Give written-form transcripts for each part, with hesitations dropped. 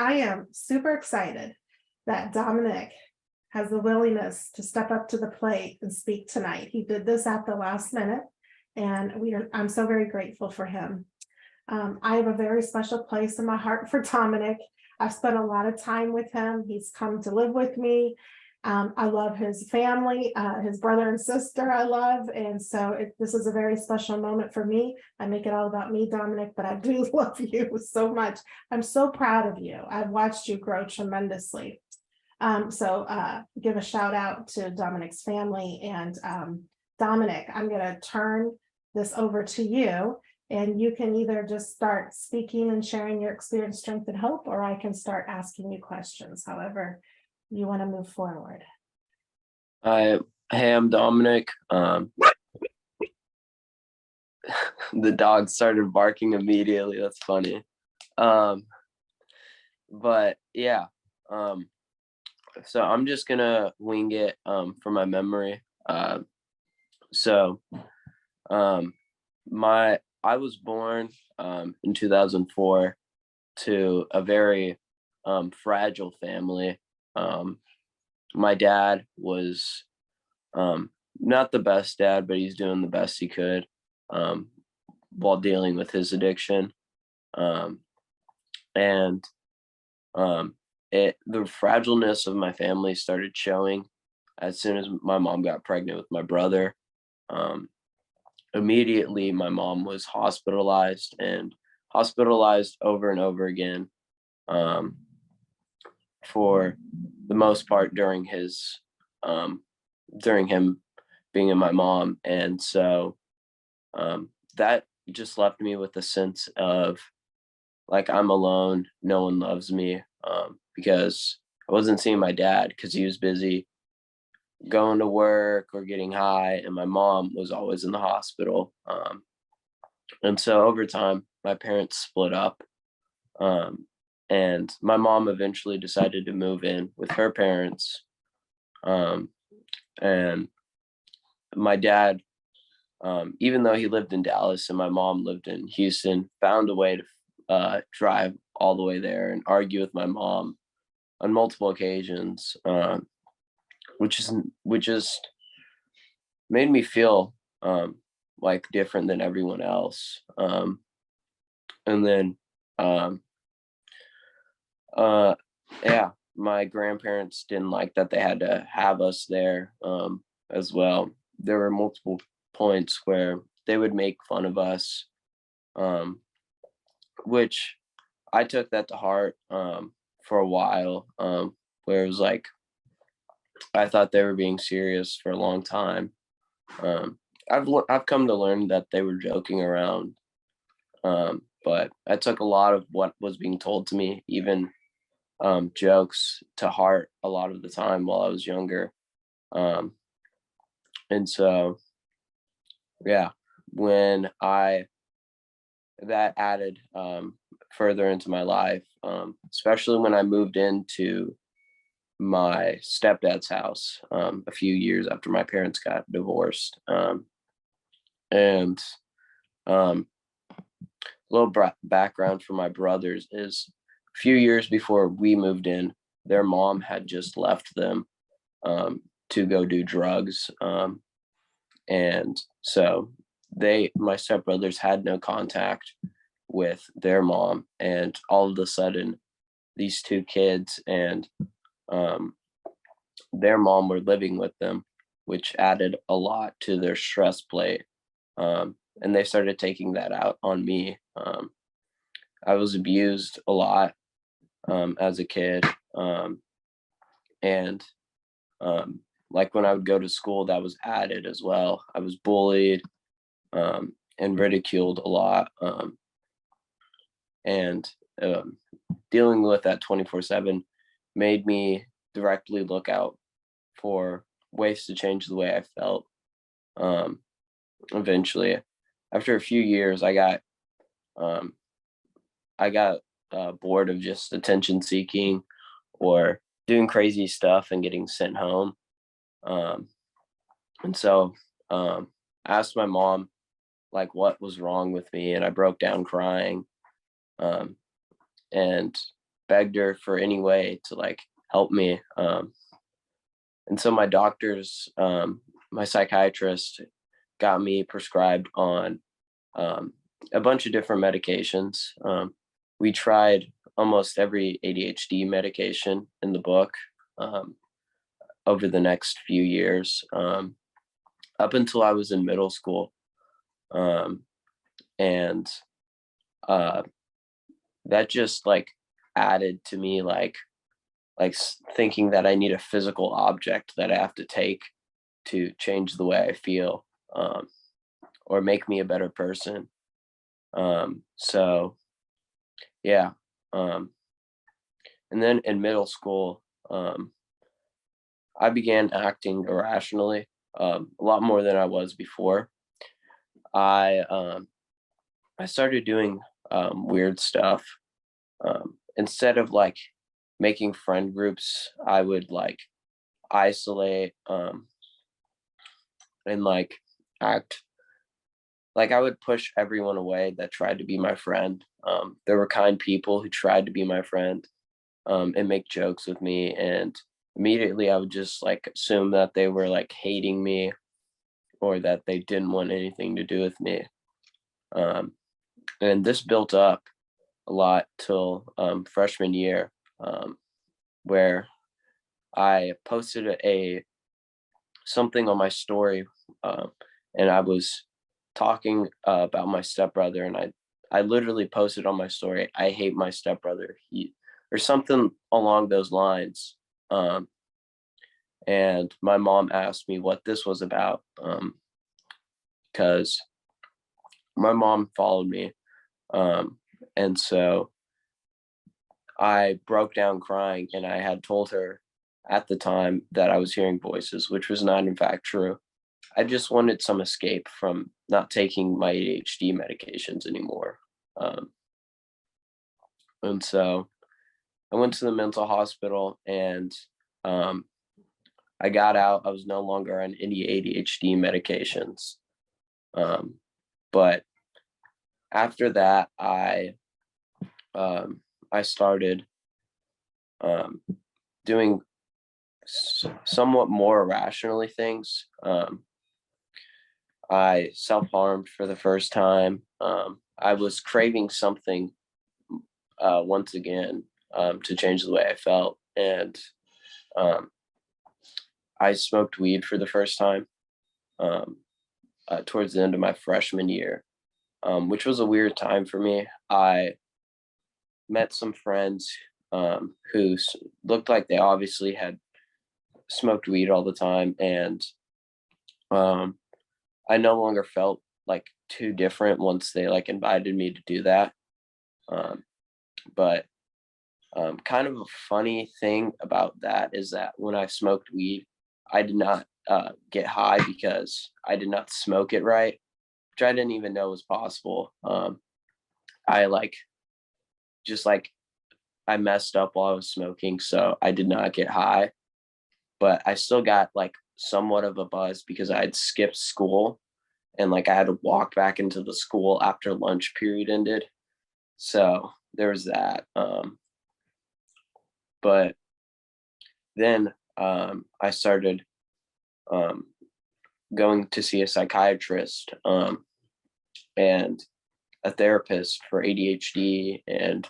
I am super excited that Dominic has the willingness to step up to the plate and speak tonight. He did this at the last minute, and I'm so very grateful for him. I have a very special place in my heart for Dominic. I've spent a lot of time with him. He's come to live with me. I love his family, his brother and sister I love. And so this is a very special moment for me. I make it all about me, Dominic, but I do love you so much. I'm so proud of you. I've watched you grow tremendously. So give a shout out to Dominic's family. And Dominic, I'm going to turn this over to you. And you can either just start speaking and sharing your experience, strength, and hope, or I can start asking you questions, however you want to move forward. Hey, I'm Dominic. The dog started barking immediately. That's funny. But yeah, so I'm just gonna wing it from my memory. I was born in 2004 to a very fragile family. My dad was not the best dad, but he's doing the best he could while dealing with his addiction. The fragileness of my family started showing as soon as my mom got pregnant with my brother. Immediately, my mom was hospitalized over and over again for the most part during him being in my mom. And so that just left me with a sense of like, I'm alone, no one loves me, because I wasn't seeing my dad because he was busy going to work or getting high, and my mom was always in the hospital. And so over time, my parents split up, and my mom eventually decided to move in with her parents. And my dad, even though he lived in Dallas and my mom lived in Houston, found a way to drive all the way there and argue with my mom on multiple occasions, which just made me feel like different than everyone else. And then yeah, my grandparents didn't like that they had to have us there as well. There were multiple points where they would make fun of us, which I took that to heart for a while, where it was like, I thought they were being serious for a long time. I've come to learn that they were joking around, but I took a lot of what was being told to me, even jokes, to heart a lot of the time while I was younger. And so, yeah, when that added further into my life, especially when I moved into my stepdad's house a few years after my parents got divorced. And a little background for my brothers is a few years before we moved in, their mom had just left them to go do drugs. And so my stepbrothers had no contact with their mom. And all of a sudden, these two kids and their mom were living with them, which added a lot to their stress plate. And they started taking that out on me. I was abused a lot as a kid. And like when I would go to school, that was added as well. I was bullied and ridiculed a lot. And dealing with that 24/7 made me directly look out for ways to change the way I felt. Eventually, after a few years, I got bored of just attention seeking or doing crazy stuff and getting sent home. And so I asked my mom like what was wrong with me, and I broke down crying. And begged her for any way to like help me. And so my doctors, my psychiatrist got me prescribed on a bunch of different medications. We tried almost every ADHD medication in the book over the next few years, up until I was in middle school. And that just like added to me thinking that I need a physical object that I have to take to change the way I feel, or make me a better person. So yeah. And then in middle school, I began acting irrationally, a lot more than I was before. I started doing weird stuff. Instead of like making friend groups, I would like isolate, and like act like I would push everyone away that tried to be my friend. There were kind people who tried to be my friend, and make jokes with me, and immediately I would just like assume that they were like hating me, or that they didn't want anything to do with me. And this built up a lot till freshman year, where I posted something on my story, and I was talking about my stepbrother, and I literally posted on my story, "I hate my stepbrother," or something along those lines. And my mom asked me what this was about, because my mom followed me, and so I broke down crying, and I had told her at the time that I was hearing voices, which was not in fact true. I just wanted some escape from not taking my ADHD medications anymore. Um, and so I went to the mental hospital, and I got out. I was no longer on any ADHD medications. But after that, I started doing somewhat more irrationally things. I self-harmed for the first time. I was craving something once again, to change the way I felt, and I smoked weed for the first time towards the end of my freshman year, which was a weird time for me. I met some friends who looked like they obviously had smoked weed all the time, and I no longer felt like too different once they like invited me to do that. But kind of a funny thing about that is that when I smoked weed, I did not get high because I did not smoke it right, which I didn't even know was possible. I like just like I messed up while I was smoking, so I did not get high, but I still got like somewhat of a buzz because I had skipped school, and like I had to walk back into the school after lunch period ended. So there was that. But then I started going to see a psychiatrist, and a therapist for ADHD, and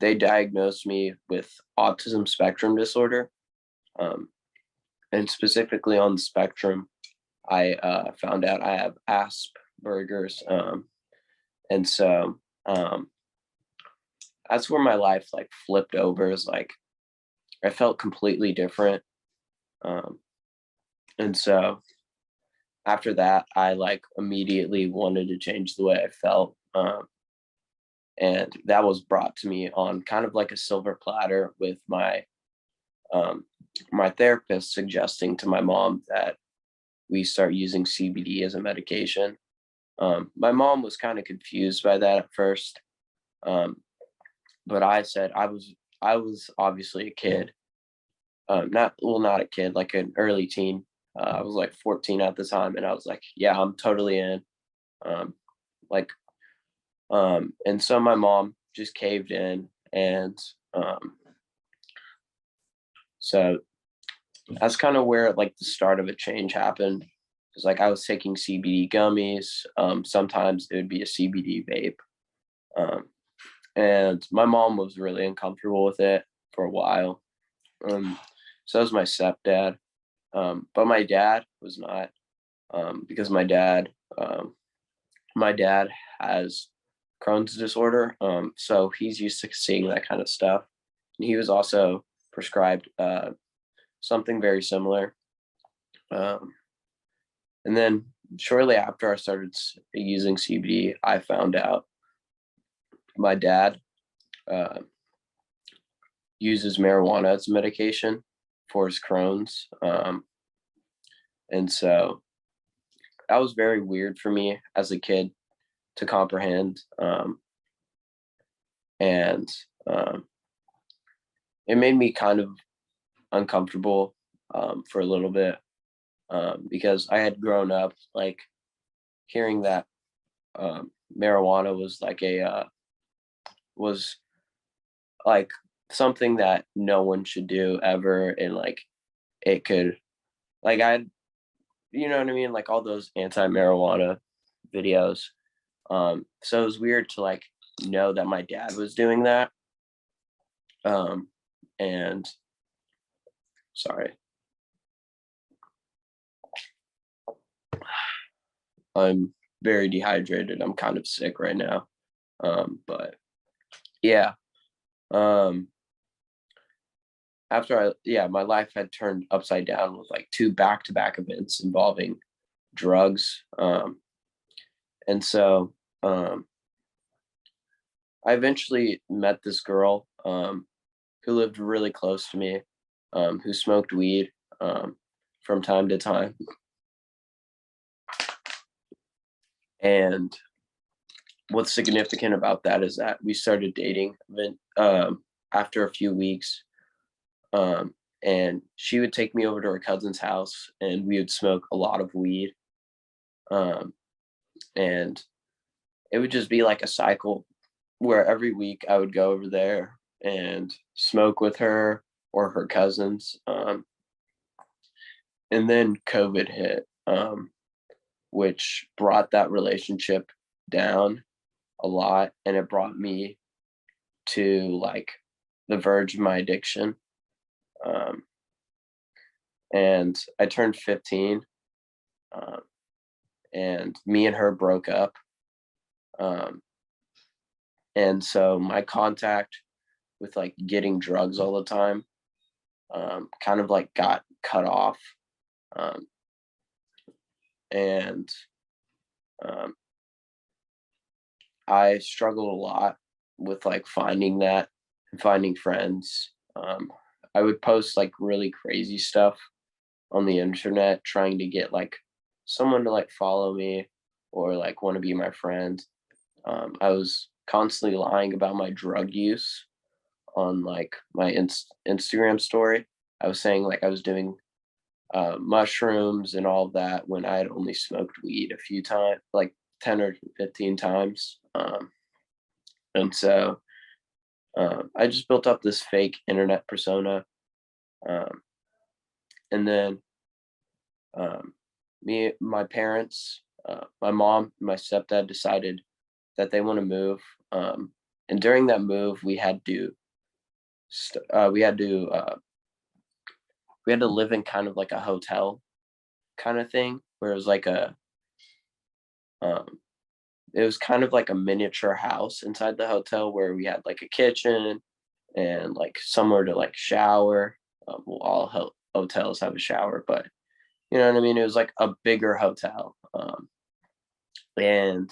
they diagnosed me with autism spectrum disorder. And specifically on the spectrum, I found out I have Asperger's. And so that's where my life like flipped over. Is like I felt completely different. And so after that, I like immediately wanted to change the way I felt. And that was brought to me on kind of like a silver platter, with my therapist suggesting to my mom that we start using CBD as a medication. My mom was kind of confused by that at first, but I said I was obviously a kid, not a kid, like an early teen. I was like 14 at the time, and I was like, yeah, I'm totally in. Um, like, and so my mom just caved in, And so that's kind of where like the start of a change happened. It's like I was taking CBD gummies. Sometimes it would be a CBD vape. And my mom was really uncomfortable with it for a while. So was my stepdad. But my dad was not, because my dad has Crohn's disorder. So he's used to seeing that kind of stuff. And he was also prescribed something very similar. And then shortly after I started using CBD, I found out my dad uses marijuana as medication for his Crohn's. And so that was very weird for me as a kid to comprehend. And it made me kind of uncomfortable for a little bit, because I had grown up like hearing that marijuana was like something that no one should do ever, and like it could, like, you know what I mean, like all those anti-marijuana videos. So it was weird to like know that my dad was doing that. And sorry, I'm very dehydrated. I'm kind of sick right now. But yeah. My life had turned upside down with like 2 back-to-back events involving drugs. And so I eventually met this girl who lived really close to me, who smoked weed from time to time. And what's significant about that is that we started dating after a few weeks. And she would take me over to her cousin's house and we would smoke a lot of weed. And it would just be like a cycle where every week I would go over there and smoke with her or her cousins. And then COVID hit, which brought that relationship down a lot. And it brought me to like the verge of my addiction. And I turned 15, and me and her broke up. And so my contact with like getting drugs all the time kind of like got cut off. And I struggled a lot with like finding that and finding friends. I would post like really crazy stuff on the internet trying to get like someone to like follow me or like want to be my friend. I was constantly lying about my drug use on like my Instagram story. I was saying like I was doing mushrooms and all of that when I had only smoked weed a few times, like 10 or 15 times. And so I just built up this fake internet persona. And then my parents, my mom, and my stepdad decided that they want to move. And during that move, we had to live in kind of like a hotel kind of thing, where it was like it was kind of like a miniature house inside the hotel where we had like a kitchen and like somewhere to like shower. Well, all hotels have a shower, but you know what I mean? It was like a bigger hotel. And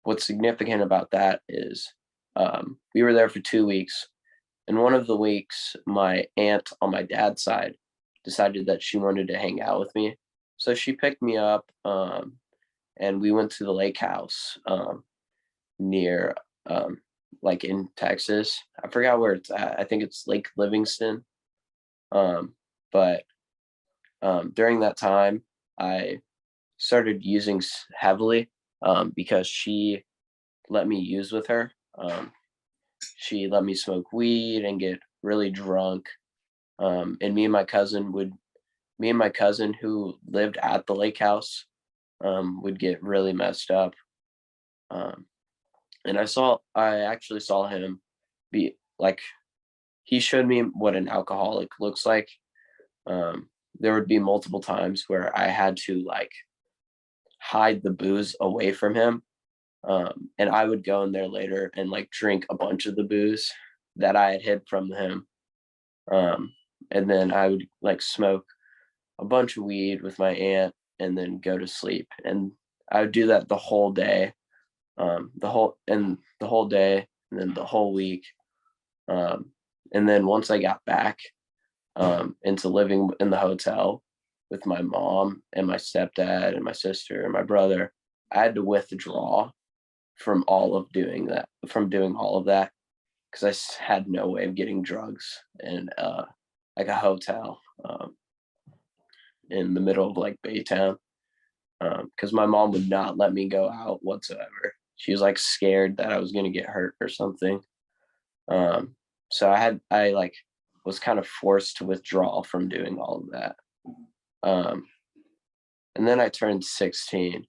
what's significant about that is we were there for 2 weeks. And one of the weeks, my aunt on my dad's side decided that she wanted to hang out with me. So she picked me up, and we went to the lake house near, like in Texas. I forgot where it's at. I think it's Lake Livingston. But during that time, I started using heavily because she let me use with her. she let me smoke weed and get really drunk. And me and my cousin who lived at the lake house, would get really messed up. Um, and I actually saw him be like, he showed me what an alcoholic looks like. There would be multiple times where I had to like hide the booze away from him. And I would go in there later and like drink a bunch of the booze that I had hid from him. Um, and then I would like smoke a bunch of weed with my aunt and then go to sleep. And I would do that the whole day, the whole day, and then the whole week. And then once I got back into living in the hotel with my mom and my stepdad and my sister and my brother, I had to withdraw from doing all of that because had no way of getting drugs in like a hotel in the middle of like Baytown, because my mom would not let me go out whatsoever. She was like scared that I was going to get hurt or something. So I like was kind of forced to withdraw from doing all of that. And then I turned 16,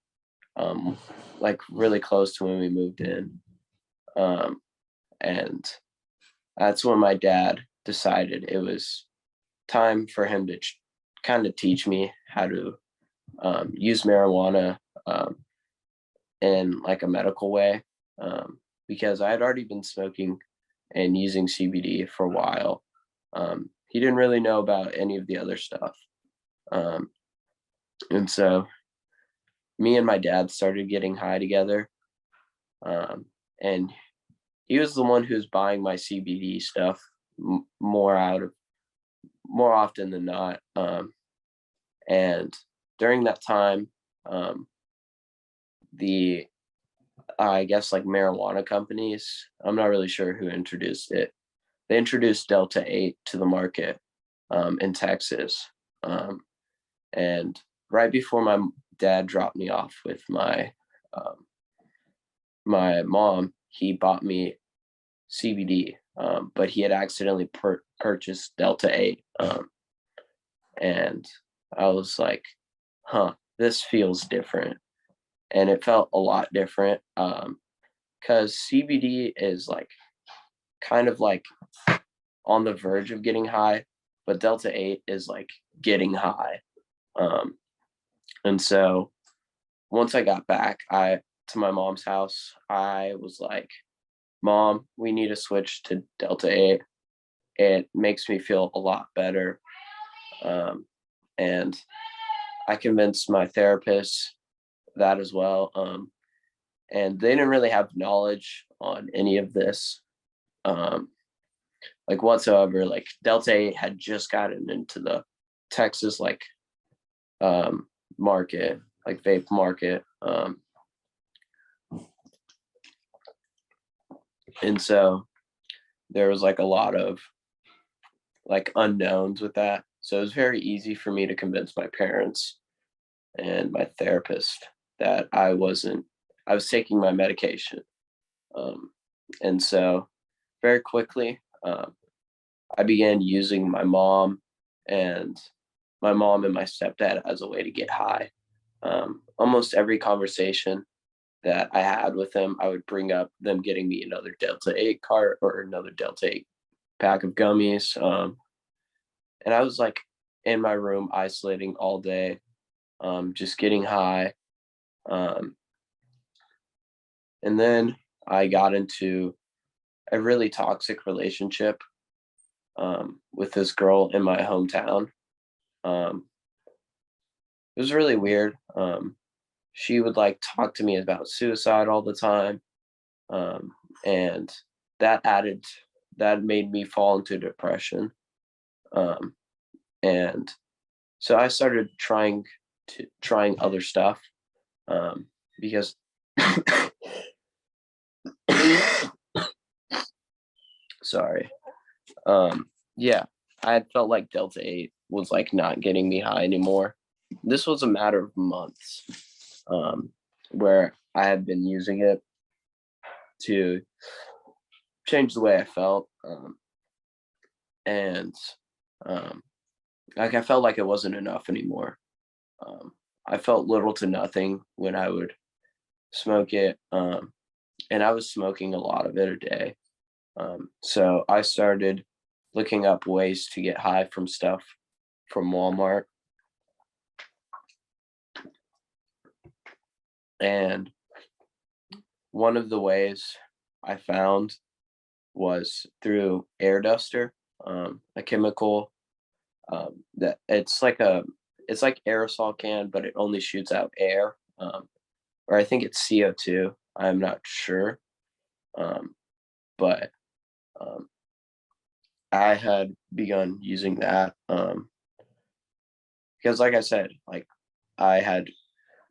like really close to when we moved in. And that's when my dad decided it was time for him to kind of teach me how to use marijuana in like a medical way, because I had already been smoking and using CBD for a while. He didn't really know about any of the other stuff. And so me and my dad started getting high together. And he was the one who's buying my CBD stuff more often than not. And during that time, I guess like marijuana companies, I'm not really sure who introduced it. They introduced Delta-8 to the market in Texas. And right before my dad dropped me off with my mom, he bought me CBD, but he had accidentally purchased Delta-8. And I was like, this feels different. And it felt a lot different because CBD is like kind of like on the verge of getting high, but Delta-8 is like getting high. And so once I got back to my mom's house, I was like, Mom, we need to switch to Delta-8. It makes me feel a lot better. And I convinced my therapist that as well. And they didn't really have knowledge on any of this, like whatsoever. Like Delta-8 had just gotten into the Texas like market, like vape market. And so there was like a lot of like unknowns with that. So it was very easy for me to convince my parents and my therapist that I was taking my medication. And so very quickly, I began using my mom and my stepdad as a way to get high. Almost every conversation that I had with them, I would bring up them getting me another Delta-8 cart or another Delta-8 pack of gummies. And I was like in my room isolating all day, just getting high. And then I got into a really toxic relationship with this girl in my hometown. It was really weird. She would like talk to me about suicide all the time. And that made me fall into depression. And so I started trying other stuff, because sorry. Yeah, I had felt like Delta-8 was like not getting me high anymore. This was a matter of months, where I had been using it to changed the way I felt. And like I felt like it wasn't enough anymore. I felt little to nothing when I would smoke it. And I was smoking a lot of it a day. So I started looking up ways to get high from stuff from Walmart. And one of the ways I found was through air duster, a chemical that it's like aerosol can, but it only shoots out air, or I think it's CO2. I'm not sure, but I had begun using that because, like I said, like I had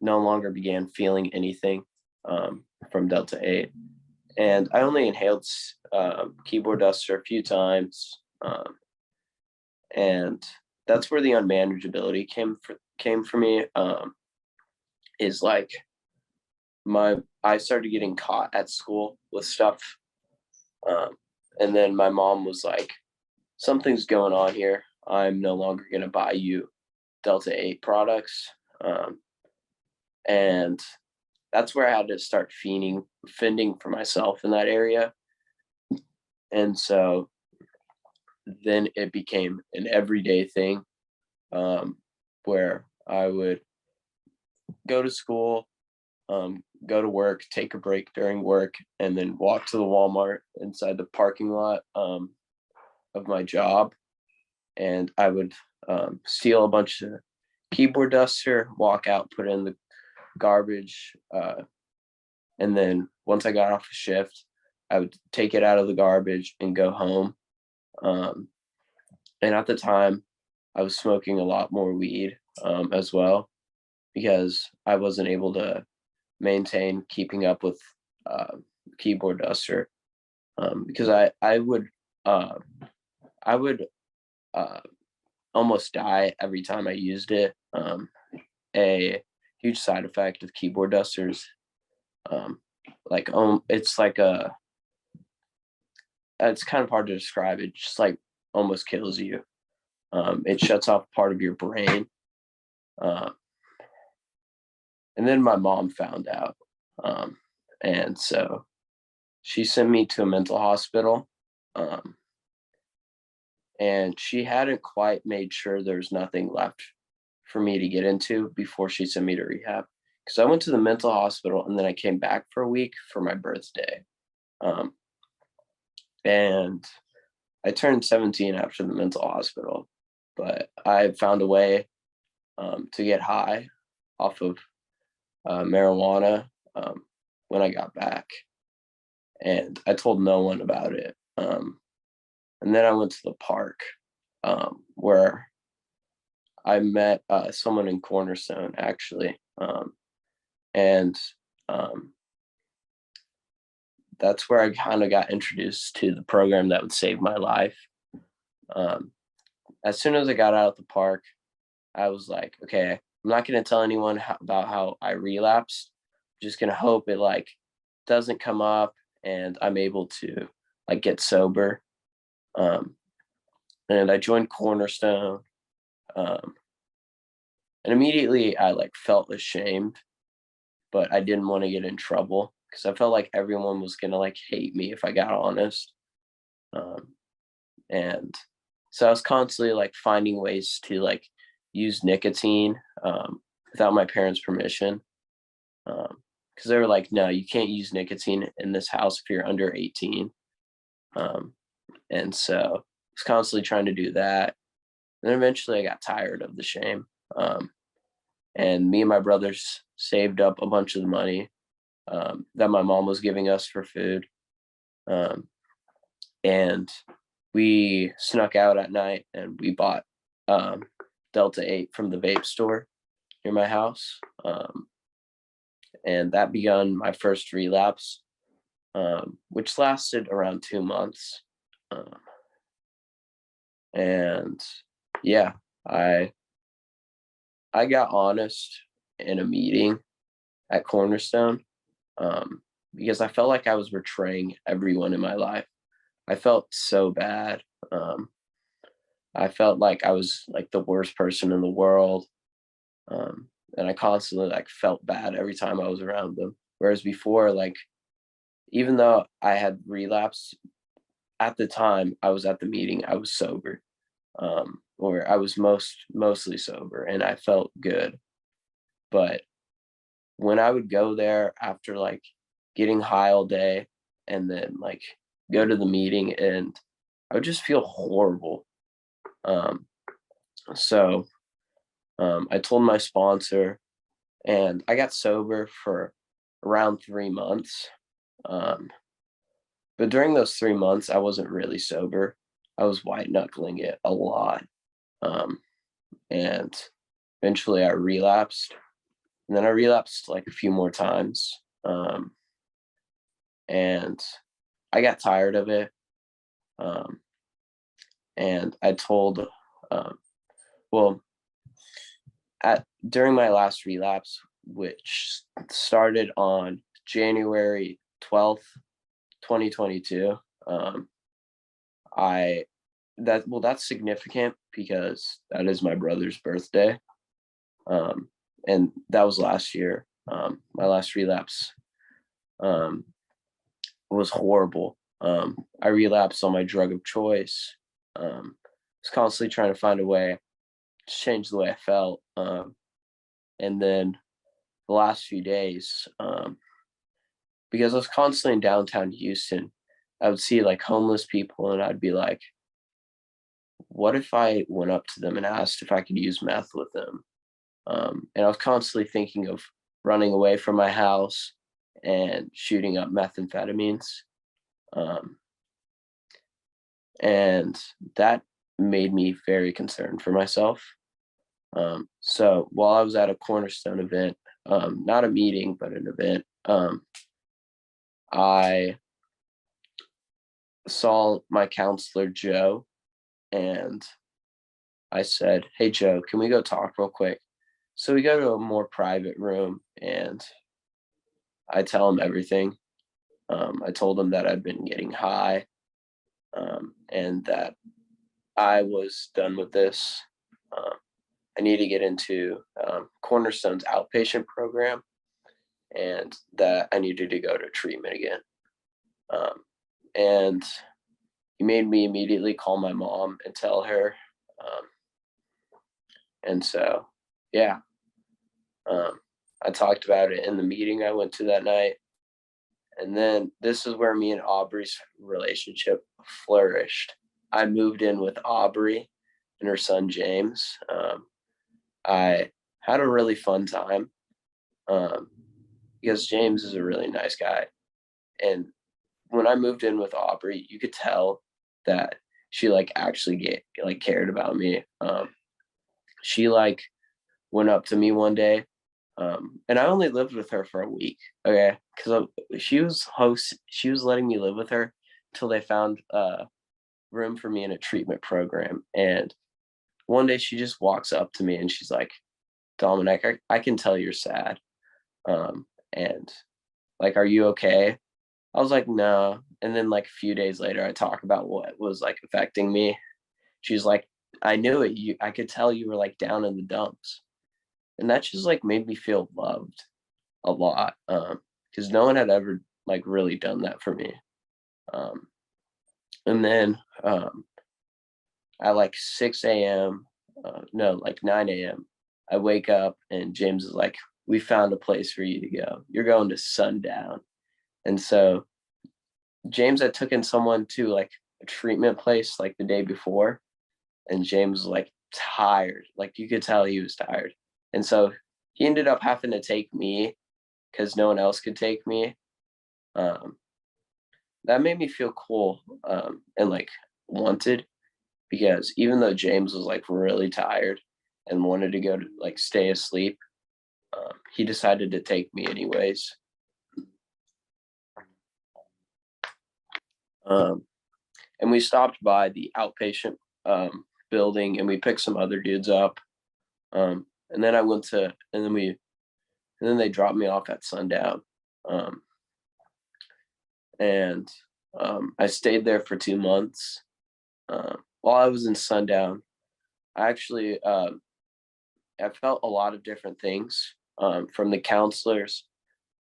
no longer began feeling anything from Delta-8, and I only inhaled keyboard duster a few times, and that's where the unmanageability came for me. Is like I started getting caught at school with stuff, and then my mom was like, "Something's going on here. I'm no longer going to buy you Delta-8 products," and that's where I had to start fending for myself in that area. And so then it became an everyday thing, where I would go to school, go to work, take a break during work, and then walk to the Walmart inside the parking lot of my job. And I would steal a bunch of keyboard duster, walk out, put it in the garbage. And then once I got off a shift, I would take it out of the garbage and go home. And at the time, I was smoking a lot more weed as well, because I wasn't able to maintain keeping up with keyboard duster, because I would almost die every time I used it. A huge side effect of keyboard dusters, it's kind of hard to describe. It just like almost kills you. It shuts off part of your brain. And then my mom found out. And so she sent me to a mental hospital. And she hadn't quite made sure there's nothing left for me to get into before she sent me to rehab. Because I went to the mental hospital and then I came back for a week for my birthday. And I turned 17 after the mental hospital, but I found a way to get high off of marijuana when I got back. And I told no one about it. And then I went to the park where I met someone in Cornerstone, actually. And that's where I kind of got introduced to the program that would save my life. As soon as I got out of the park, I was like, okay, I'm not going to tell anyone about how I relapsed. I'm just going to hope it like doesn't come up and I'm able to like get sober. And I joined Cornerstone. And immediately I like felt ashamed, but I didn't want to get in trouble because I felt like everyone was going to like hate me if I got honest. And so I was constantly like finding ways to like use nicotine without my parents' permission. Because they were like, no, you can't use nicotine in this house if you're under 18. And so I was constantly trying to do that. And then eventually I got tired of the shame. And me and my brothers saved up a bunch of the money that my mom was giving us for food. And we snuck out at night and we bought Delta-8 from the vape store near my house. And that began my first relapse, which lasted around 2 months. And yeah, I got honest in a meeting at Cornerstone because I felt like I was betraying everyone in my life. I felt so bad. I felt like I was like the worst person in the world. And I constantly like felt bad every time I was around them. Whereas before, like, even though I had relapsed at the time I was at the meeting, I was sober. Or I was mostly sober and I felt good. But when I would go there after like getting high all day and then like go to the meeting, and I would just feel horrible. Um, so I told my sponsor, and I got sober for around 3 months. Um, but during those 3 months, I wasn't really sober. I was white knuckling it a lot. Um, and eventually I relapsed. And then I relapsed like a few more times. And I got tired of it. Um, and I told, um, well, at during my last relapse, which started on January 12th, 2022, I that's significant because that is my brother's birthday. Um, and that was last year. My last relapse um, was horrible. I relapsed on my drug of choice. Was constantly trying to find a way to change the way I felt. And then the last few days, because I was constantly in downtown Houston, I would see like homeless people, and I'd be like, what if I went up to them and asked if I could use meth with them? And I was constantly thinking of running away from my house and shooting up methamphetamines. Um, and that made me very concerned for myself. So while I was at a Cornerstone event, not a meeting, but an event, I saw my counselor, Joe, and I said, "Hey, Joe, can we go talk real quick?" So we go to a more private room, and I tell him everything. I told him that I'd been getting high, and that I was done with this. Um, I need to get into Cornerstone's outpatient program, and that I needed to go to treatment again. Um, and he made me immediately call my mom and tell her. Um, and so, yeah, um, I talked about it in the meeting I went to that night. And then this is where me and Aubrey's relationship flourished. I moved in with Aubrey and her son James. I had a really fun time um, because James is a really nice guy. And when I moved in with Aubrey, you could tell that she like actually cared about me. She like went up to me one day, and I only lived with her for a week, okay? Because she was letting me live with her till they found room for me in a treatment program. And one day she just walks up to me and she's like, "Dominic, I can tell you're sad. And like, are you okay?" I was like, "No." And then like a few days later, I talk about what was like affecting me. She's like, "I knew it. I could tell you were like down in the dumps." And that just like made me feel loved a lot. Because no one had ever like really done that for me. Um, and then at like 6 a.m., no, like 9 a.m., I wake up and James is like, "We found a place for you to go. You're going to Sundown." And so James had taken someone to like a treatment place like the day before, and James was like tired. Like you could tell he was tired. And so he ended up having to take me because no one else could take me. Um, that made me feel cool and like wanted, because even though James was like really tired and wanted to go to like stay asleep, he decided to take me anyways. Um, and we stopped by the outpatient building and we picked some other dudes up. And then I went to, and then they dropped me off at sundown. Um, and I stayed there for 2 months. While I was in Sundown, I actually I felt a lot of different things from the counselors.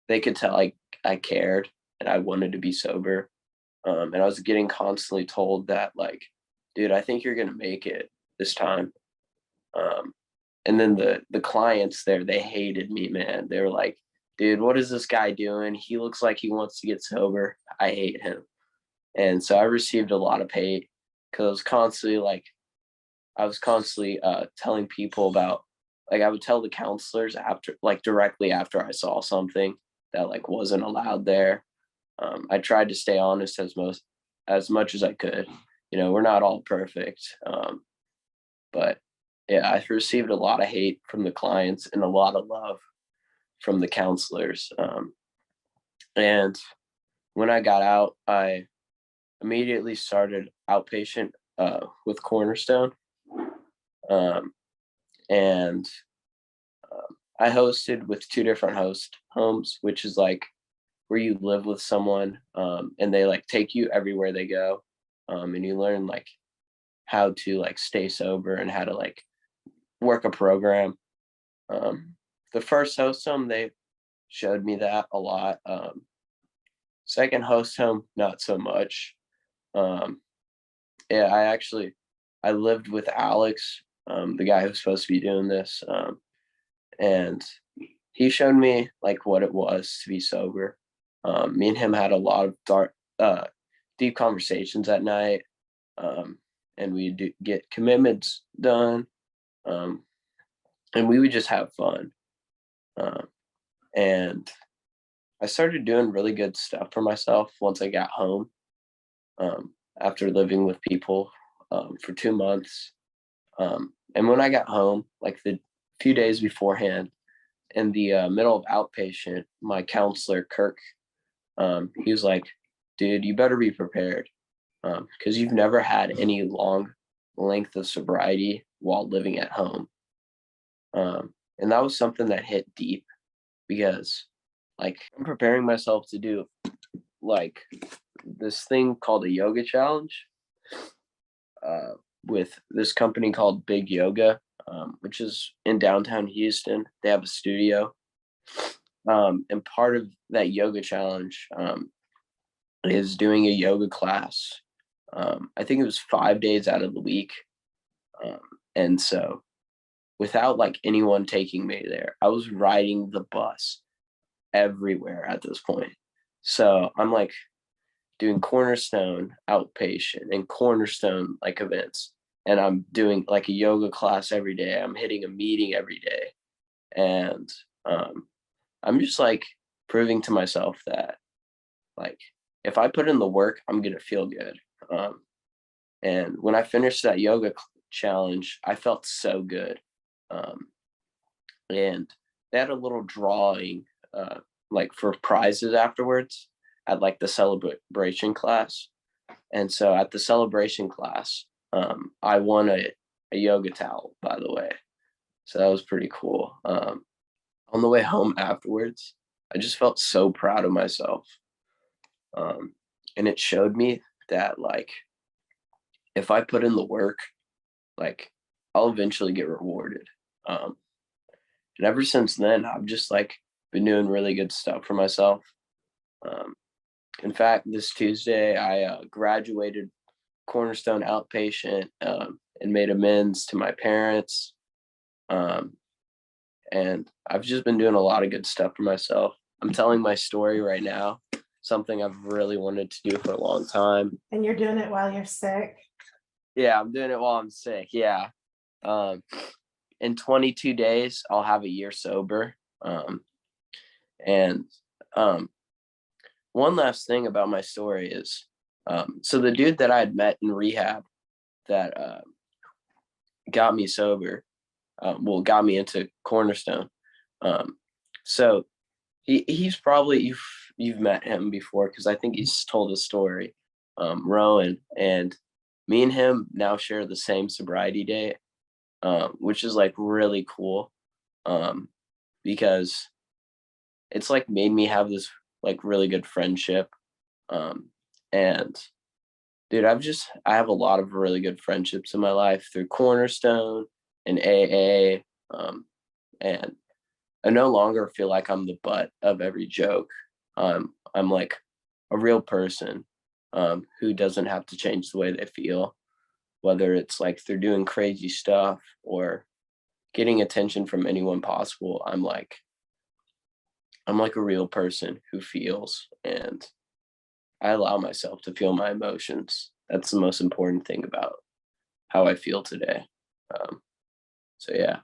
They could tell I cared and I wanted to be sober. And I was getting constantly told that, like, dude, I think you're gonna make it this time. Um, and then the clients there, they hated me, man. They were like, dude, what is this guy doing? He looks like he wants to get sober. I hate him. And so I received a lot of hate because I was constantly telling people about, like, I would tell the counselors after, like, directly after I saw something that like wasn't allowed there. I tried to stay honest as much as I could. You know, we're not all perfect, but yeah, I received a lot of hate from the clients and a lot of love from the counselors. And when I got out, I immediately started outpatient with Cornerstone, um, and I hosted with two different host homes, which is like where you live with someone, and they like take you everywhere they go, and you learn like how to like stay sober and how to like work a program. Um, the first host home, they showed me that a lot. Second host home, not so much. Um, yeah, I lived with Alex, the guy who's supposed to be doing this, and he showed me like what it was to be sober. Me and him had a lot of deep conversations at night, and we do get commitments done, um, and we would just have fun. Um, and I started doing really good stuff for myself once I got home. After living with people for 2 months, and when I got home, like the few days beforehand, in the middle of outpatient, my counselor Kirk, he was like, "Dude, you better be prepared, because you've never had any long length of sobriety while living at home." And that was something that hit deep because, like, I'm preparing myself to do like this thing called a yoga challenge uh, with this company called Big Yoga, which is in downtown Houston. They have a studio, and part of that yoga challenge is doing a yoga class. I think it was 5 days out of the week, um, and so without like anyone taking me there, I was riding the bus everywhere at this point. So I'm like doing Cornerstone outpatient and Cornerstone like events, and I'm doing like a yoga class every day. I'm hitting a meeting every day, and I'm just like proving to myself that, like, if I put in the work, I'm gonna feel good. And when I finished that challenge, I felt so good. Um, and they had a little drawing, like for prizes afterwards at like the celebration class. And so at the celebration class, I won a yoga towel, by the way. So that was pretty cool. On the way home afterwards, I just felt so proud of myself. And it showed me that, like, if I put in the work, like, I'll eventually get rewarded. Um, and ever since then, I've just like been doing really good stuff for myself. Um, in fact, this Tuesday, I graduated Cornerstone outpatient, and made amends to my parents. Um, and I've just been doing a lot of good stuff for myself. I'm telling my story right now, something I've really wanted to do for a long time. And you're doing it while you're sick. Yeah, I'm doing it while I'm sick. Yeah. Um, in 22 days, I'll have a year sober. And one last thing about my story is, so the dude that I had met in rehab that got me sober, well, got me into Cornerstone. So he's probably, you've met him before because I think he's told a story. Rowan, and me and him now share the same sobriety date, which is like really cool, because it's like made me have this like really good friendship. And dude, I have a lot of really good friendships in my life through Cornerstone and AA. And I no longer feel like I'm the butt of every joke. I'm like a real person who doesn't have to change the way they feel, whether it's like they're doing crazy stuff or getting attention from anyone possible. I'm like a real person who feels, and I allow myself to feel my emotions. That's the most important thing about how I feel today. So yeah,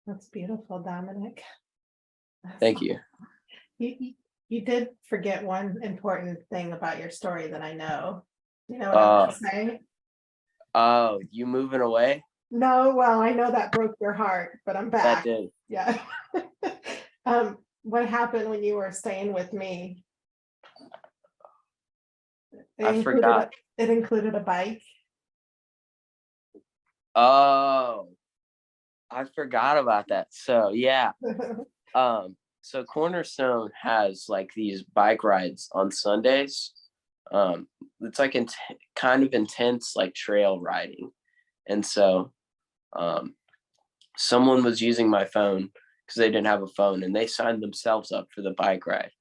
That's beautiful, Dominic. thank you. You did forget one important thing about your story that I know. You know what I'm Uh, gonna say? oh, you moving away? No, well, I know that broke your heart, but I'm That back. did. Yeah. What happened when you were staying with me? It I included forgot. it included a bike. Oh, I forgot about that. So yeah. So Cornerstone has like these bike rides on Sundays. It's like kind of intense, like trail riding. And so someone was using my phone because they didn't have a phone, and they signed themselves up for the bike ride.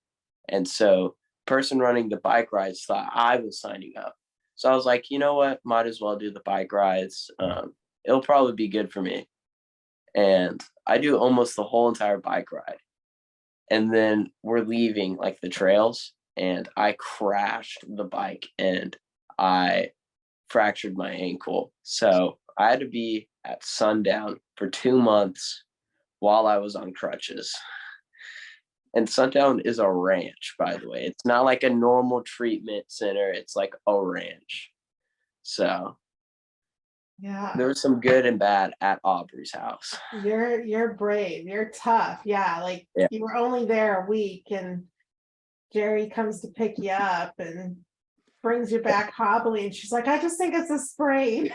And so person running the bike rides thought I was signing up. So I was like, you know what? Might as well do the bike rides. It'll probably be good for me. And I do almost the whole entire bike ride. And then we're leaving like the trails, and I crashed the bike and I fractured my ankle. So I had to be at Sundown for 2 months while I was on crutches. And Sundown is a ranch, by the way. It's not like a normal treatment center. It's like a ranch. So Yeah, there was some good and bad at Aubrey's house. you're brave, you're tough. Yeah, like Yeah. you were only there a week and Jerry comes to pick you up and brings you back hobbling. And she's like, I just think it's a sprain.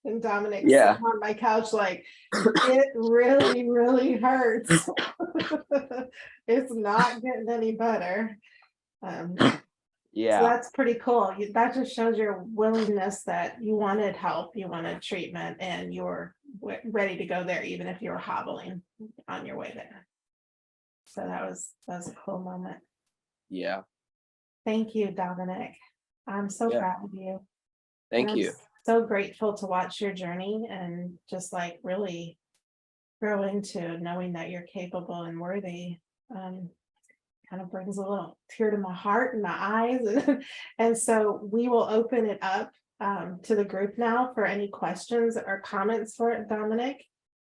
And Dominic's Yeah. sitting on my couch like, it really, really hurts. It's not getting any better. So Yeah. that's pretty cool. That just shows your willingness that you wanted help, you wanted treatment, and you were ready to go there, even if you were hobbling on your way there. So that was a cool moment. Yeah. Thank you, Dominic. I'm so Yeah. proud of you. Thank And you. I'm so grateful to watch your journey and just like really grow into knowing that you're capable and worthy. Kind of brings a little tear to my heart and my eyes. And so we will open it up to the group now for any questions or comments for Dominic.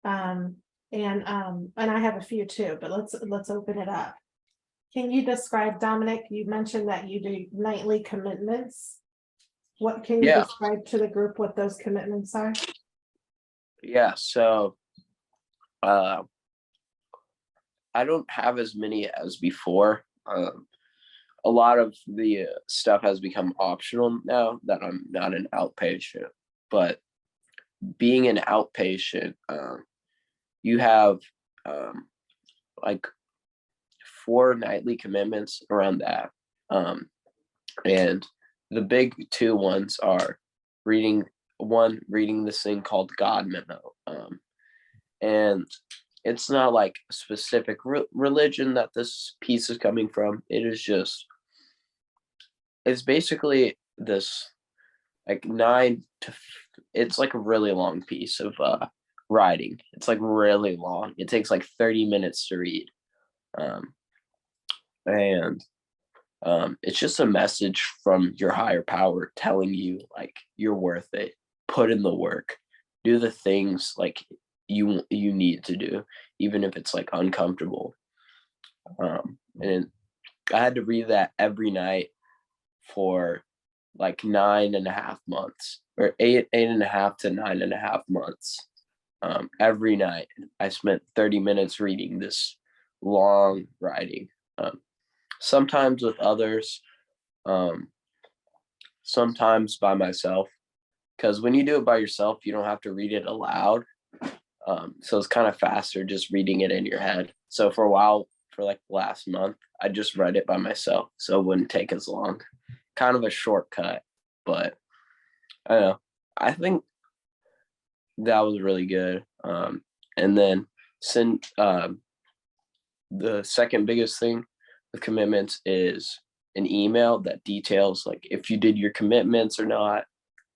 And I have a few too, but let's open it up. Can you describe, Dominic? You mentioned that you do nightly commitments. What can you Yeah. describe to the group what those commitments are? Yeah. So I don't have as many as before. A lot of the stuff has become optional now that I'm not an outpatient. But being an outpatient, you have like 4 nightly commitments around that. And the big 2 ones are reading this thing called God Memo. And it's not like a specific religion that this piece is coming from. It's basically this like it's like a really long piece of writing. It's like really long. It takes like 30 minutes to read. And it's just a message from your higher power telling you like you're worth it. Put in the work. Do the things like you need to do, even if it's like uncomfortable. And I had to read that every night for like 9.5 months, or 8.5 to 9.5 months. Every night I spent 30 minutes reading this long writing. Sometimes with others, sometimes by myself, because when you do it by yourself, you don't have to read it aloud. So it's kind of faster just reading it in your head. So for a while, for like the last month, I just read it by myself, so it wouldn't take as long. kind of a shortcut, but I don't know. I think that was really good. And then since the second biggest thing with commitments is an email that details like if you did your commitments or not,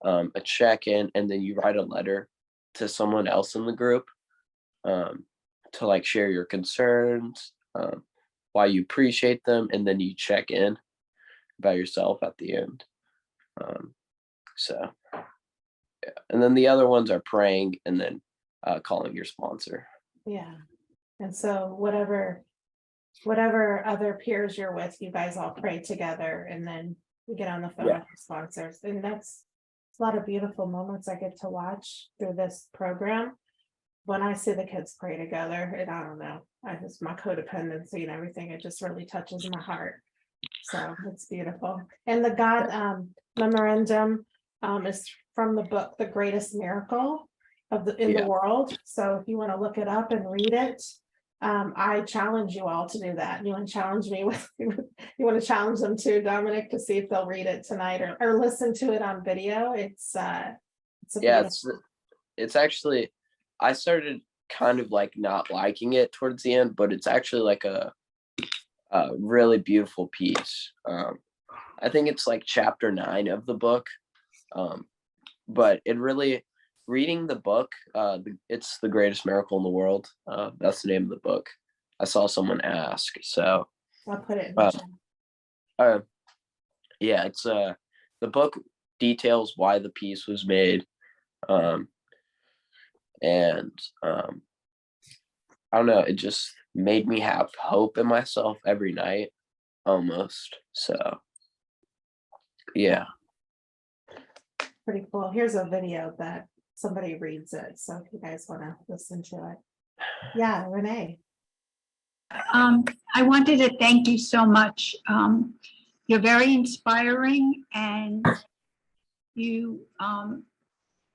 a check-in, and then you write a letter to someone else in the group to like share your concerns, why you appreciate them, and then you check in about yourself at the end. So yeah. And then the other ones are praying and then calling your sponsor. Yeah. And so whatever other peers you're with, you guys all pray together, and then we get on the phone with your sponsors. And that's a lot of beautiful moments I get to watch through this program. When I see the kids pray together, and I don't know, my codependency and everything, it just really touches my heart. So it's beautiful. And the God memorandum is from the book, The Greatest Miracle in the World. So if you want to look it up and read it, I challenge you all to do that. You want to challenge me with, you want to challenge them too, Dominic, to see if they'll read it tonight or listen to it on video. It's actually, I started kind of like not liking it towards the end, but it's actually like a really beautiful piece. I think it's like chapter 9 of the book. But it really, reading the book, it's The Greatest Miracle in the World. That's the name of the book. I saw someone ask, so I'll put it in the chat. Yeah, it's the book details why the piece was made. And I don't know, it just made me have hope in myself every night, almost. So yeah. Pretty cool. Here's a video that somebody reads it. So if you guys want to listen to it. Yeah, Renee. I wanted to thank you so much. You're very inspiring, and you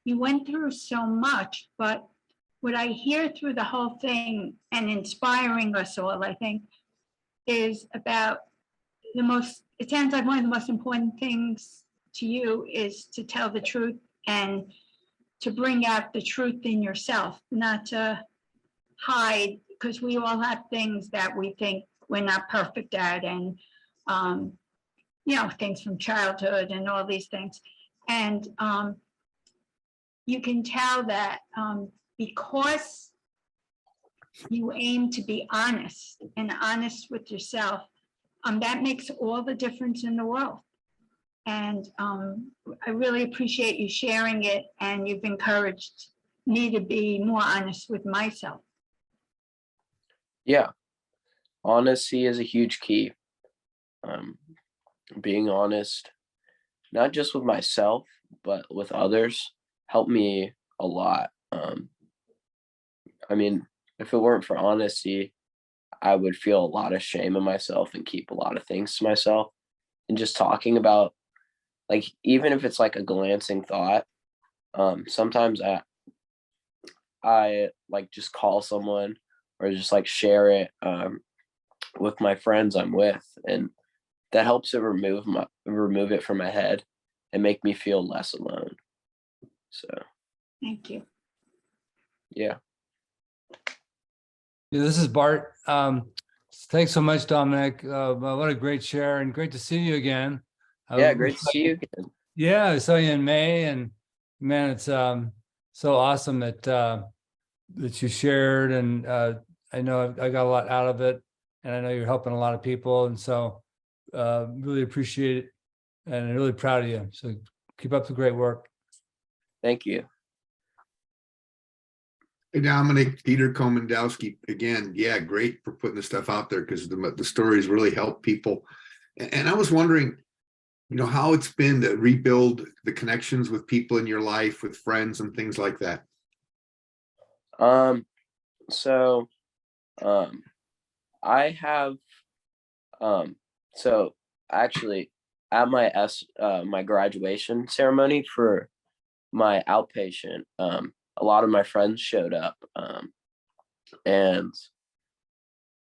went through so much, but what I hear through the whole thing and inspiring us all, I think, is about it sounds like one of the most important things to you is to tell the truth and to bring out the truth in yourself, not to hide, because we all have things that we think we're not perfect at, and things from childhood and all these things. And you can tell that because you aim to be honest with yourself, that makes all the difference in the world. And I really appreciate you sharing it, and you've encouraged me to be more honest with myself. Yeah, honesty is a huge key. Being honest, not just with myself, but with others, helped me a lot. I mean, if it weren't for honesty, I would feel a lot of shame in myself and keep a lot of things to myself. And just talking about, like, even if it's like a glancing thought, sometimes I like just call someone or just like share it with my friends I'm with, and that helps to remove it from my head and make me feel less alone. So thank you. Yeah, this is Bart. Thanks so much, Dominic. What a great share, and great to see you again. Great to see you again. Yeah, I saw you in May, and man, it's so awesome that you shared, and I know I got a lot out of it, and I know you're helping a lot of people, and so really appreciate it, and I'm really proud of you. So keep up the great work. Thank you. Hey, Dominic, Peter Komendowski again. Yeah, great for putting the stuff out there, because the stories really help people. And I was wondering, how it's been to rebuild the connections with people in your life, with friends and things like that. I have so actually at my graduation ceremony for my outpatient, a lot of my friends showed up, and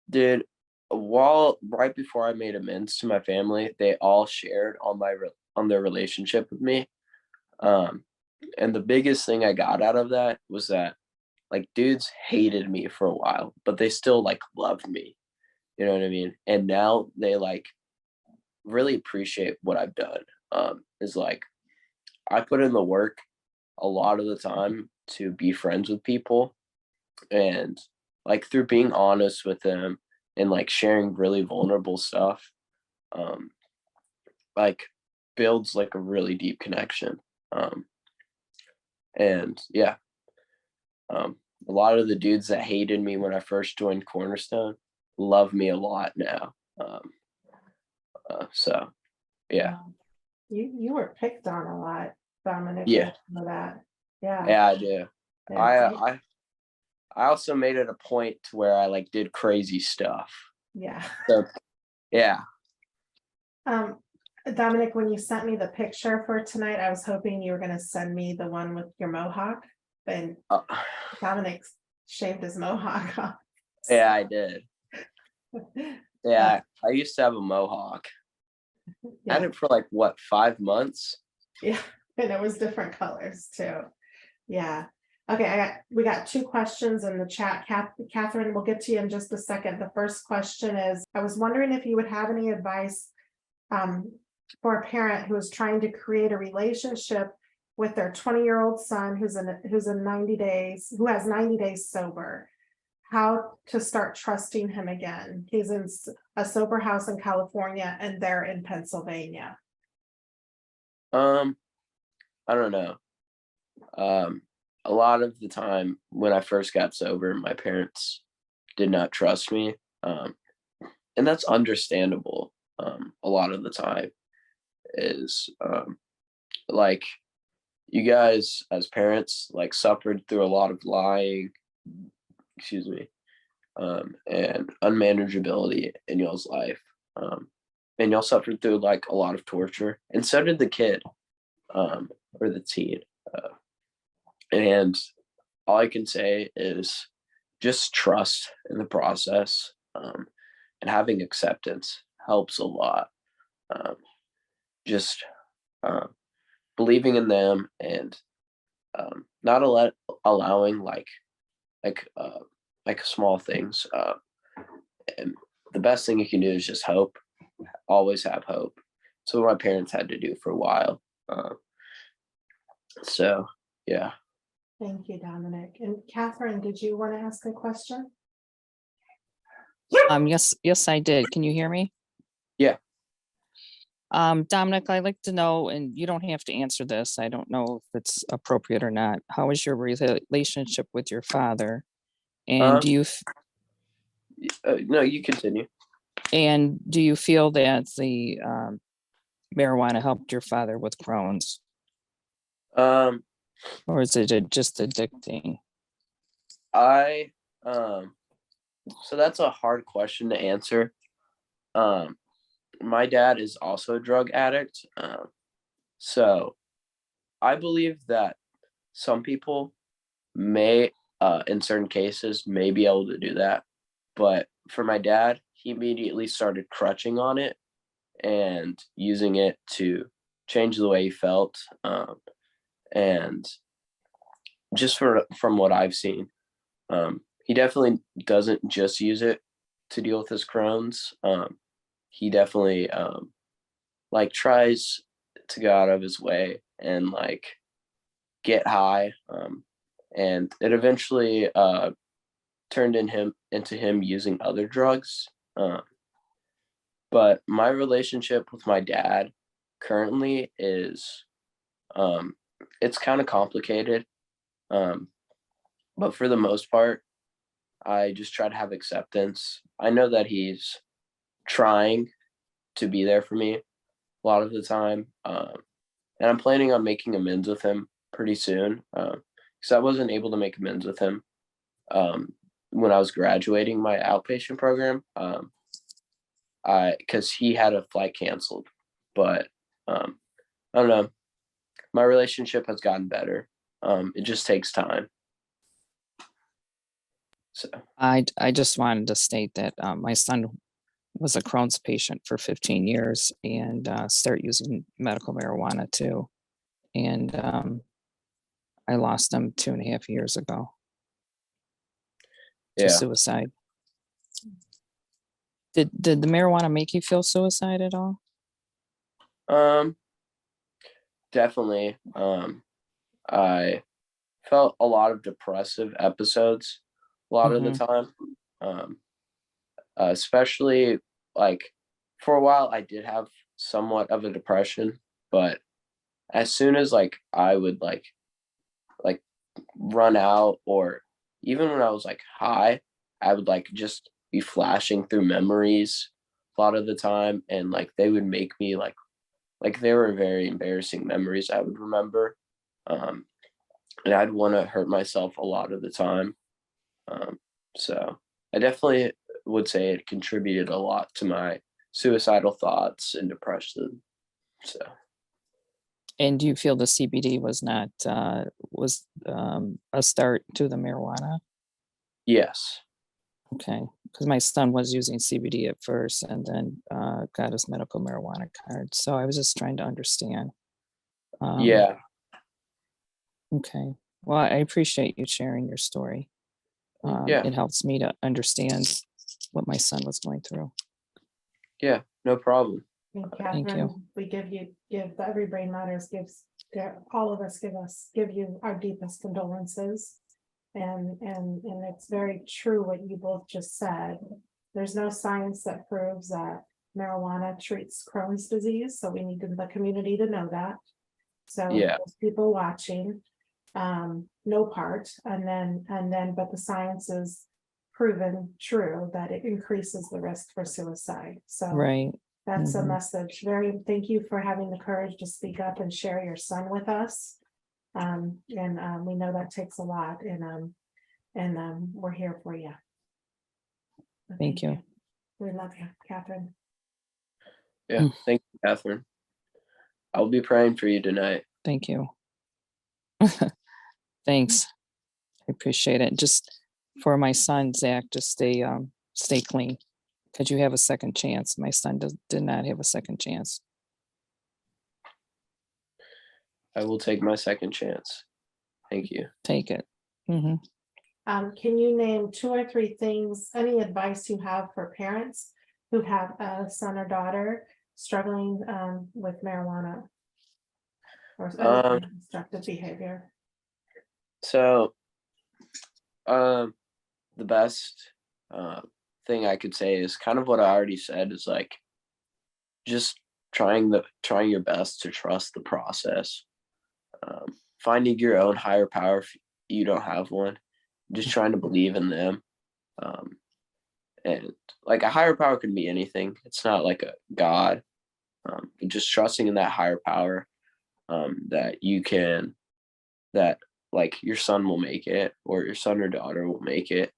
dude, while right before I made amends to my family, they all shared on on their relationship with me. Um, and the biggest thing I got out of that was that like dudes hated me for a while, but they still like loved me. You know what I mean? And now they like really appreciate what I've done. Is like I put in the work a lot of the time to be friends with people, and like through being honest with them and like sharing really vulnerable stuff, um, like builds like a really deep connection. Um, and yeah, a lot of the dudes that hated me when I first joined Cornerstone love me a lot now. So yeah, You were picked on a lot, Dominic. yeah, I know that. Yeah. yeah, I do. Yeah. I also made it a point to where I like did crazy stuff. Yeah. So yeah. Dominic, when you sent me the picture for tonight, I was hoping you were gonna send me the one with your mohawk, and Uh, Dominic shaved his mohawk off. yeah, I did. Yeah, I used to have a mohawk. I had Yeah, it for like what, 5 months? yeah, and it was different colors too. Yeah. Okay, we got two questions in the chat. Catherine, we'll get to you in just a second. The first question is, I was wondering if you would have any advice for a parent who is trying to create a relationship with their 20-year-old son who has 90 days sober. How to start trusting him again. He's in a sober house in California and they're in Pennsylvania. I don't know. A lot of the time when I first got sober, my parents did not trust me. And that's understandable. A lot of the time is like you guys as parents like suffered through a lot of lying, excuse me, and unmanageability in y'all's life. And y'all suffered through like a lot of torture, and so did the kid, or the teen. And all I can say is just trust in the process, and having acceptance helps a lot. Just believing in them and not allowing like uh, like small things. And the best thing you can do is just hope. Always have hope. So what my parents had to do for a while. So yeah. Thank you, Dominic. And Catherine, did you want to ask a question? Yes, I did. Can you hear me? Yeah. Dominic, I'd like to know, and you don't have to answer this. I don't know if it's appropriate or not. How is your relationship with your father? And do you No, you continue. and do you feel that the marijuana helped your father with Crohn's, Um, or is it just addicting? I so that's a hard question to answer. My dad is also a drug addict. So I believe that some people may, in certain cases, may be able to do that. But for my dad, he immediately started crutching on it and using it to change the way he felt. And just from what I've seen, he definitely doesn't just use it to deal with his Crohn's. He definitely like tries to go out of his way and like get high. And it eventually turned into him using other drugs. But my relationship with my dad currently is it's kind of complicated. But for the most part, I just try to have acceptance. I know that he's trying to be there for me a lot of the time. And I'm planning on making amends with him pretty soon. Because I wasn't able to make amends with him when I was graduating my outpatient program. Because he had a flight canceled. But I don't know. My relationship has gotten better. It just takes time. So I just wanted to state that my son was a Crohn's patient for 15 years and start using medical marijuana too. And I lost him 2.5 years ago to Yeah. suicide. Did the marijuana make you feel suicide at all? Definitely. I felt a lot of depressive episodes a lot of the time. Especially like for a while I did have somewhat of a depression, but as soon as like I would like run out, or even when I was like high, I would like just be flashing through memories a lot of the time, and like they would make me like they were very embarrassing memories I would remember. And I'd want to hurt myself a lot of the time. So I definitely would say it contributed a lot to my suicidal thoughts and depression. So And do you feel the CBD was not a start to the marijuana? yes. Okay, because my son was using CBD at first and then got his medical marijuana card. So I was just trying to understand. Yeah. Okay. Well, I appreciate you sharing your story. Yeah. It helps me to understand what my son was going through. Yeah. No problem. And Thank you. Catherine, we give Every Brain Matters all of us give you our deepest condolences. And it's very true what you both just said. There's no science that proves that marijuana treats Crohn's disease, so we need the community to know that. So Yeah. those people watching, no part, and then, but the science is proven true that it increases the risk for suicide. So Right. that's a message. Thank you for having the courage to speak up and share your son with us. We know that takes a lot, and we're here for you. Thank you. We love you, Catherine. Yeah. Thank you, Catherine. I'll be praying for you tonight. Thank you. Thanks. I appreciate it. Just for my son, Zach, just stay clean. Because you have a second chance. My son did not have a second chance. I will take my second chance. Thank you. Take it. Can you name 2 or 3 things, any advice you have for parents who have a son or daughter struggling with marijuana or destructive behavior? So, the best thing I could say is kind of what I already said, is like just trying your best to trust the process. Finding your own higher power if you don't have one, just trying to believe in them. And like a higher power can be anything. It's not like a God. Just trusting in that higher power, that like your son will make it, or your son or daughter will make it.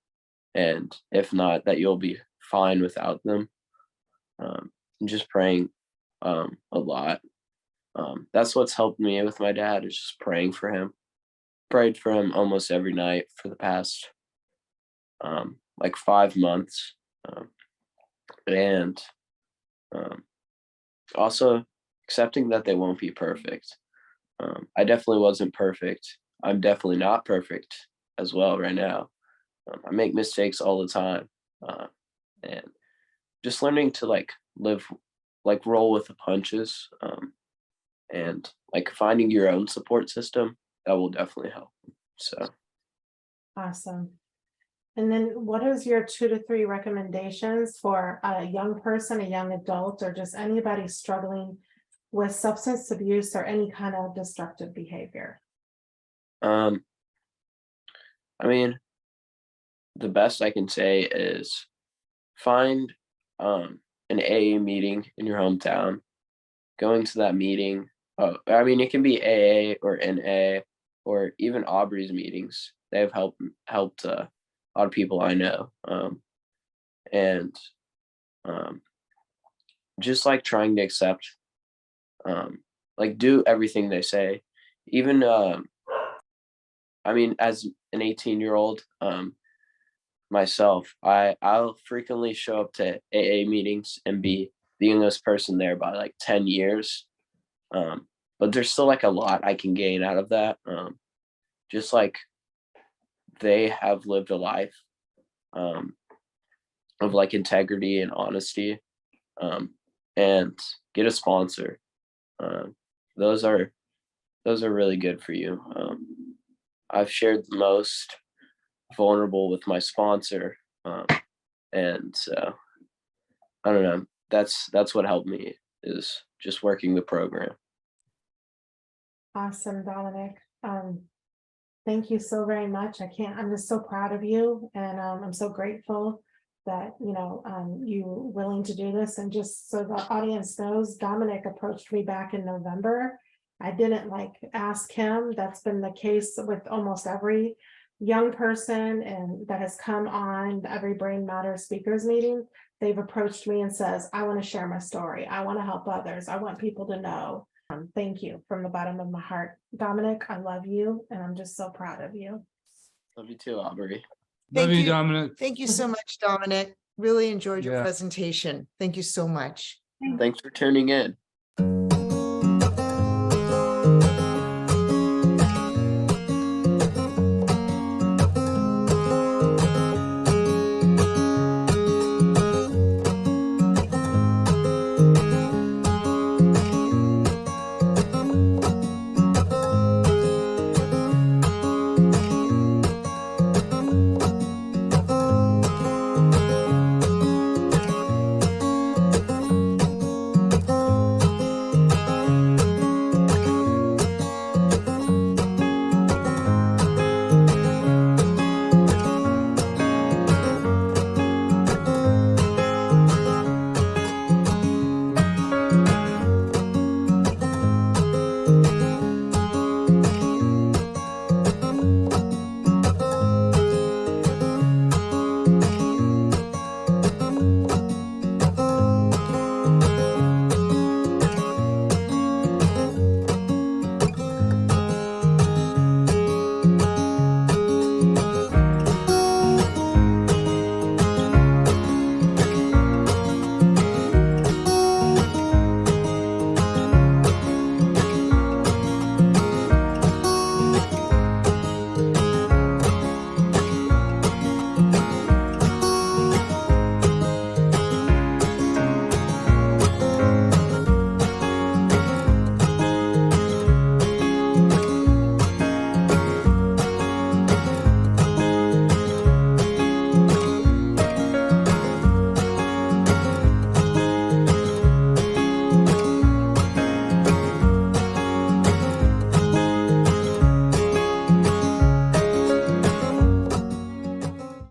And if not, that you'll be fine without them. Just praying a lot. That's what's helped me with my dad, is just praying for him. Prayed for him almost every night for the past like 5 months. And also accepting that they won't be perfect. I definitely wasn't perfect. I'm definitely not perfect as well right now. I make mistakes all the time. And just learning to like roll with the punches, and like finding your own support system, that will definitely help. So Awesome. And then what is your 2 to 3 recommendations for a young person, a young adult, or just anybody struggling with substance abuse or any kind of destructive behavior? I mean, the best I can say is find an AA meeting in your hometown. Going to that meeting, I mean, it can be AA or NA or even Aubrey's meetings. They've helped a lot of people I know, and just like trying to accept, like do everything they say. Even I mean, as an 18-year-old, myself. I'll frequently show up to AA meetings and be the youngest person there by like 10 years. But there's still like a lot I can gain out of that. Just like they have lived a life of like integrity and honesty, and get a sponsor. Those are really good for you. I've shared the most vulnerable with my sponsor, and I don't know. That's what helped me, is just working the program. Awesome, Dominic. Thank you so very much. I'm just so proud of you, and I'm so grateful that, you were willing to do this. And just so the audience knows, Dominic approached me back in November. I didn't ask him. That's been the case with almost every young person and that has come on every Brain Matters speakers meeting. They've approached me and says, I want to share my story. I want to help others. I want people to know. Thank you from the bottom of my heart. Dominic, I love you, and I'm just so proud of you. Love you too, Aubrey. Love Thank you, you. Dominic. Thank you so much, Dominic. Really enjoyed your Yeah. presentation. Thank you so much. Thanks for tuning in.